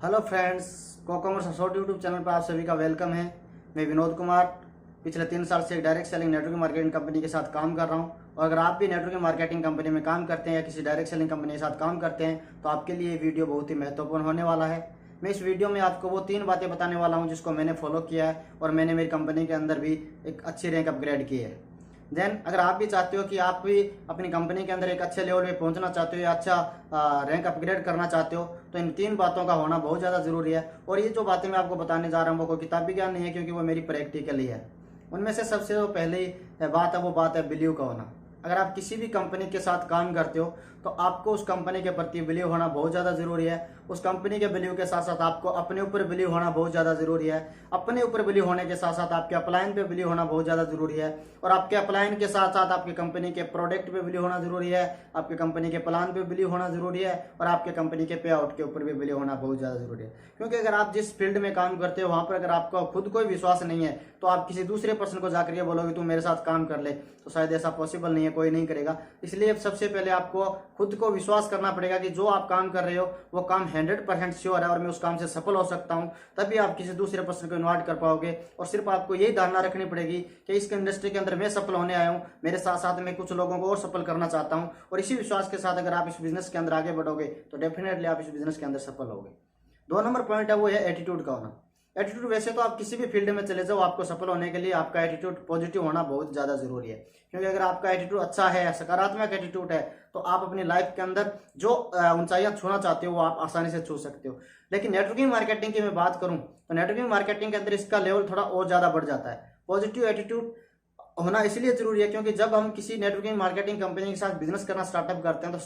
Hello friends, कोकॉमर्स असोट YouTube channel पर आप सभी का वेलकम है। मैं विनोद कुमार पिछले 3 साल से एक direct selling networking marketing company के साथ काम कर रहा हूं। और अगर आप भी नेटवर्किंग मार्केटिंग कंपनी में काम करते हैं या किसी डायरेक्ट सेलिंग कंपनी के साथ काम करते हैं तो आपके लिए ये वीडियो बहुत ही महत्वपूर्ण होने वाला है। मैं इस वीडियो में आपको वो 3 बातें बताने वाला हूँ जिसको मैंने फॉलो किया है और मैंने मेरी कंपनी के अंदर भी एक अच्छी रैंक अपग्रेड की है। देन अगर आप भी चाहते हो कि आप भी अपनी कंपनी के अंदर एक अच्छे लेवल पे पहुंचना चाहते हो या अच्छा रैंक अपग्रेड करना चाहते हो तो इन 3 बातों का होना बहुत ज़्यादा ज़रूरी है। और ये जो बातें मैं आपको बताने जा रहा हूँ वो कोई किताबी ज्ञान नहीं है, क्योंकि वो मेरी प्रैक्टिकली है। उनमें से सबसे जो पहली बात है वो बात है बिलीव का होना। अगर आप किसी भी कंपनी के साथ काम करते हो तो आपको उस कंपनी के प्रति बिलीव होना बहुत ज़्यादा ज़रूरी है। उस कंपनी के बिलीव के साथ साथ आपको अपने ऊपर बिलीव होना बहुत ज़्यादा ज़रूरी है। अपने ऊपर बिलीव होने के साथ साथ आपके अपलाइन पे बिलीव होना बहुत ज़्यादा ज़रूरी है। और आपके अपलाइन के साथ साथ आपकी कंपनी के प्रोडक्ट पे बिलीव होना ज़रूरी है, आपकी कंपनी के प्लान पे बिलीव होना ज़रूरी है और आपके कंपनी के पे आउट के ऊपर भी बिलीव होना बहुत ज़्यादा ज़रूरी है। क्योंकि अगर आप जिस फील्ड में काम करते हो वहाँ पर अगर आपका खुद कोई विश्वास नहीं है तो आप किसी दूसरे पर्सन को जाकर के बोलोगे तू मेरे साथ काम कर ले, तो शायद ऐसा पॉसिबल नहीं है, कोई नहीं करेगा। इसलिए सबसे पहले आपको खुद को विश्वास करना पड़ेगा कि जो आप काम कर रहे हो वो काम 100% श्योर है और मैं उस काम से सफल हो सकता हूं। तभी आप किसी दूसरे पर्सन को इन्वाइट कर पाओगे। और सिर्फ आपको यही धारणा रखनी पड़ेगी कि इस इंडस्ट्री के अंदर मैं सफल होने आया हूं, मेरे साथ साथ मैं कुछ लोगों को और सफल करना चाहता हूं। और इसी विश्वास के साथ अगर आप इस बिजनेस के अंदर आगे बढ़ोगे तो डेफिनेटली आप इस बिजनेस के अंदर सफल होगे। 2 नंबर पॉइंट है वो है एटीट्यूड का होना। एटीट्यूड, वैसे तो आप किसी भी फील्ड में चले जाओ, आपको सफल होने के लिए आपका एटीट्यूड पॉजिटिव होना बहुत ज्यादा जरूरी है। क्योंकि अगर आपका एटीट्यूड अच्छा है, सकारात्मक एटीट्यूड है, तो आप अपनी लाइफ के अंदर जो ऊंचाइयां छूना चाहते हो वो आप आसानी से छू सकते हो। लेकिन नेटवर्किंग मार्केटिंग की मैं बात करूं तो नेटवर्किंग मार्केटिंग के अंदर इसका लेवल थोड़ा और ज्यादा बढ़ जाता है। पॉजिटिव एटीट्यूड होना इसलिए जरूरी है क्योंकि जब हम किसी नेटवर्किंग मार्केटिंग कंपनी के साथ बिजनेस करना स्टार्टअप करते हैं तो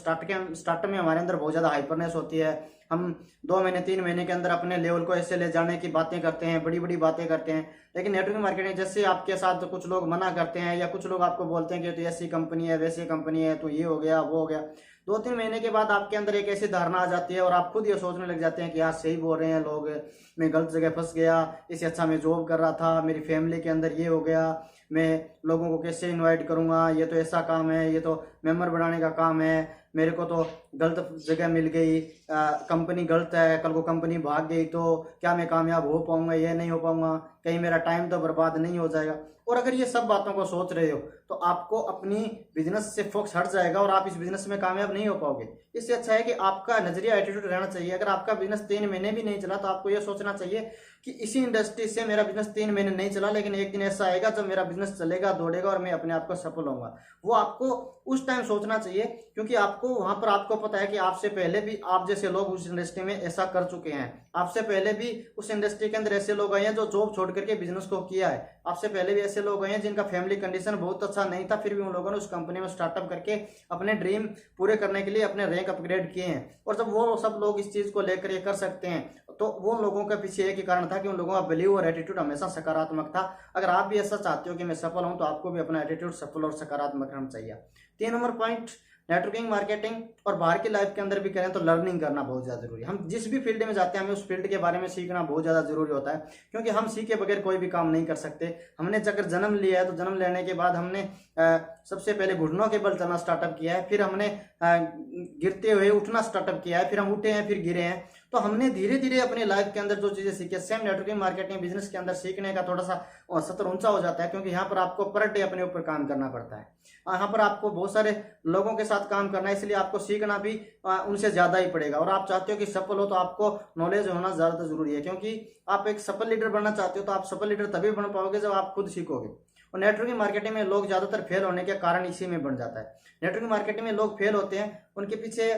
स्टार्टअप में हमारे अंदर बहुत ज्यादा हाइपरनेस होती है। हम 2 महीने 3 महीने के अंदर अपने लेवल को ऐसे ले जाने की बातें करते हैं, बड़ी बड़ी बातें करते हैं। लेकिन नेटवर्किंग मार्केटिंग जैसे आपके साथ तो कुछ लोग मना करते हैं या कुछ लोग आपको बोलते हैं कि तो ऐसी कंपनी है वैसी कंपनी है, तो ये हो गया वो हो गया। 2-3 महीने के बाद आपके अंदर एक ऐसी धारणा आ जाती है और आप खुद ये सोचने लग जाते हैं कि यार सही बोल रहे हैं लोग, मैं गलत जगह फंस गया, इससे अच्छा मैं जॉब कर रहा था, मेरी फैमिली के अंदर ये हो गया, मैं लोगों को कैसे इनवाइट करूंगा, ये तो ऐसा काम है, ये तो मेंबर बनाने का काम है, मेरे को तो गलत जगह मिल गई, कंपनी गलत है, कल को कंपनी भाग गई तो क्या मैं कामयाब हो पाऊंगा, ये नहीं हो पाऊंगा, कहीं मेरा टाइम तो बर्बाद नहीं हो जाएगा। और अगर ये सब बातों को सोच रहे हो तो आपको अपनी बिजनेस से फोकस हट जाएगा और आप इस बिजनेस में कामयाब नहीं हो पाओगे। इससे अच्छा है कि आपका नजरिया एटीट्यूड रहना चाहिए। अगर आपका बिजनेस 3 महीने भी नहीं चला तो आपको यह सोचना चाहिए कि इसी इंडस्ट्री से मेरा बिजनेस 3 महीने नहीं चला, लेकिन एक दिन ऐसा आएगा जब मेरा बिजनेस चलेगा, दौड़ेगा और मैं अपने आप को सफल होऊंगा। वो आपको उस टाइम सोचना चाहिए, क्योंकि आपको वहां पर आपको पता है कि आपसे पहले भी आप जैसे लोग उस इंडस्ट्री में ऐसा कर चुके हैं। आपसे पहले भी उस इंडस्ट्री के अंदर ऐसे लोग आए हैं जो जॉब छोड़ करके बिजनेस को किया है। आपसे पहले भी ऐसे लोग आए हैं जिनका फैमिली कंडीशन बहुत अच्छा नहीं था, फिर भी उन लोगों ने उस कंपनी में स्टार्टअप करके अपने ड्रीम पूरे करने के लिए अपने रैंक अपग्रेड किए हैं। और जब वो सब लोग इस चीज को लेकर ये कर सकते हैं तो वो लोगों के पीछे एक ही कारण था कि उन लोगों का बिलीव और एटीट्यूड हमेशा सकारात्मक था। अगर आप भी ऐसा चाहते हो कि मैं सफल हूं तो आपको भी अपना एटीट्यूड सफल और सकारात्मक रहना चाहिए। 3 नंबर पॉइंट, नेटवर्किंग मार्केटिंग और बाहर की लाइफ के अंदर भी करें तो लर्निंग करना बहुत ज्यादा जरूरी है। हम जिस भी फील्ड में जाते हैं हमें उस फील्ड के बारे में सीखना बहुत ज्यादा जरूरी होता है, क्योंकि हम सीखे बगैर कोई भी काम नहीं कर सकते। हमने अगर जन्म लिया है तो जन्म लेने के बाद हमने सबसे पहले घुटनों के बल चलना स्टार्टअप किया है, फिर हमने गिरते हुए उठना स्टार्टअप किया है, फिर हम उठे हैं, फिर गिरे हैं। तो हमने धीरे धीरे अपनी लाइफ के अंदर जो चीजें सीखी, सेम नेटवर्किंग मार्केटिंग बिजनेस के अंदर सीखने का थोड़ा सा सतर ऊंचा हो जाता है, क्योंकि यहाँ पर आपको पर डे अपने ऊपर काम करना पड़ता है। यहाँ पर आपको बहुत सारे लोगों के साथ काम करना है, इसलिए आपको सीखना भी उनसे ज्यादा ही पड़ेगा। और आप चाहते हो कि सफल हो तो आपको नॉलेज होना ज्यादा जरूरी है, क्योंकि आप एक सफल लीडर बनना चाहते हो तो आप सफल लीडर तभी बन पाओगे जब आप खुद सीखोगे। और नेटवर्किंग मार्केटिंग में लोग ज्यादातर फेल होने के कारण इसी में बन जाता है। नेटवर्किंग मार्केटिंग में लोग फेल होते हैं, उनके पीछे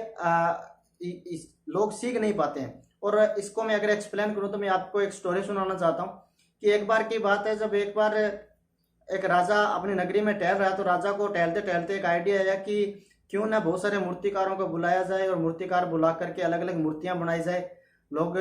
लोग सीख नहीं पाते हैं। और इसको मैं अगर एक्सप्लेन करूं तो मैं आपको एक स्टोरी सुनाना चाहता हूं कि एक बार की बात है, जब एक बार एक राजा अपनी नगरी में टहल रहा है तो राजा को टहलते टहलते एक आइडिया आया कि क्यों ना बहुत सारे मूर्तिकारों को बुलाया जाए और मूर्तिकार बुला करके अलग अलग मूर्तियां बनाई जाए, लोग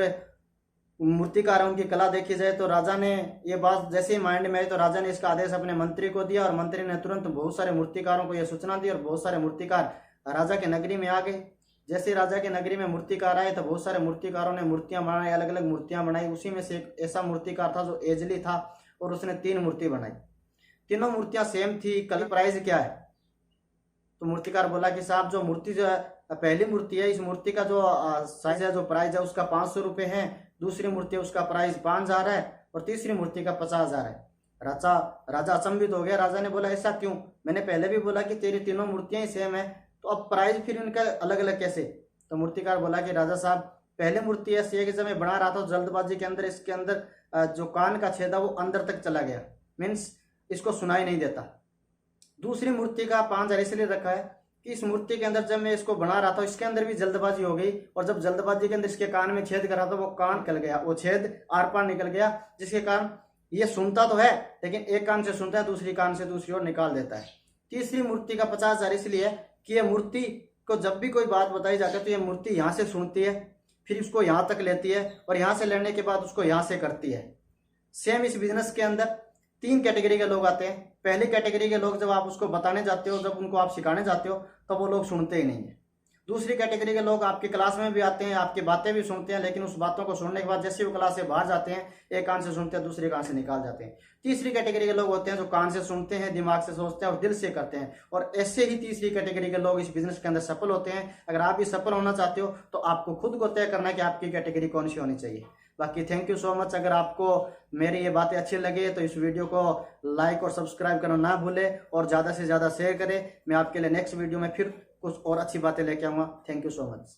मूर्तिकार उनकी कला देखी जाए। तो राजा ने ये बात जैसे ही माइंड में आई तो राजा ने इसका आदेश अपने मंत्री को दिया और मंत्री ने तुरंत बहुत सारे मूर्तिकारों को यह सूचना दी और बहुत सारे मूर्तिकार राजा के नगरी में आ गए। जैसे राजा के नगरी में मूर्तिकार आए तो बहुत सारे मूर्तिकारों ने मूर्तियां बनाई, अलग अलग मूर्तियां बनाई। उसी में से एक ऐसा मूर्तिकार था जो एजली था और उसने 3 मूर्ति बनाई। तीनों मूर्तियां सेम थी। कल प्राइस क्या है? तो मूर्तिकार बोला कि साहब जो मूर्ति जो पहली मूर्ति है, इस मूर्ति का जो साइज है, जो प्राइस है उसका 500 रुपये है। दूसरी मूर्ति है उसका प्राइस 5000 है और तीसरी मूर्ति का 50,000 है। राजा अचंभित हो गया। राजा ने बोला ऐसा क्यों, मैंने पहले भी बोला कि तेरी तीनों मूर्तियां ही सेम है, तो अब प्राइस फिर इनका अलग अलग कैसे। तो मूर्तिकार बोला कि राजा साहब, पहले मूर्ति ऐसी है कि जब मैं बना रहा था जल्दबाजी के अंदर इसके अंदर जो कान का छेद है वो अंदर तक चला गया, मीन्स इसको सुनाई नहीं देता। दूसरी मूर्ति का 5000 इसलिए रखा है कि इस मूर्ति के अंदर जब मैं इसको बना रहा था इसके अंदर भी जल्दबाजी हो गई, और जब जल्दबाजी के अंदर इसके कान में छेद करा था वो कान निकल गया, वो छेद आर पार निकल गया, जिसके कारण ये सुनता तो है लेकिन एक कान से सुनता है, दूसरी कान से दूसरी ओर निकाल देता है। तीसरी मूर्ति का 50,000 इसलिए कि यह मूर्ति को जब भी कोई बात बताई जाती है तो यह मूर्ति यहाँ से सुनती है, फिर उसको यहाँ तक लेती है और यहाँ से लेने के बाद उसको यहाँ से करती है। सेम इस बिजनेस के अंदर 3 कैटेगरी के लोग आते हैं। पहली कैटेगरी के लोग जब आप उसको बताने जाते हो, जब उनको आप सिखाने जाते हो तो वो लोग सुनते ही नहीं है। दूसरी कैटेगरी के लोग आपकी क्लास में भी आते हैं, आपकी बातें भी सुनते हैं, लेकिन उस बातों को सुनने के बाद जैसे वो क्लास से बाहर जाते हैं एक कान से सुनते हैं दूसरे कान से निकाल जाते हैं। तीसरी कैटेगरी के लोग होते हैं जो कान से सुनते हैं, दिमाग से सोचते हैं और दिल से करते हैं, और ऐसे ही तीसरी कैटेगरी के लोग इस बिजनेस के अंदर सफल होते हैं। अगर आप भी सफल होना चाहते हो तो आपको खुद को तय करना है कि आपकी कैटेगरी कौन सी होनी चाहिए। बाकी थैंक यू सो मच। अगर आपको मेरी ये बातें अच्छी लगे तो इस वीडियो को लाइक और सब्सक्राइब करना ना भूले और ज़्यादा से ज़्यादा शेयर करें। मैं आपके लिए नेक्स्ट वीडियो में फिर कुछ और अच्छी बातें लेके आऊँगा। Thank you so much.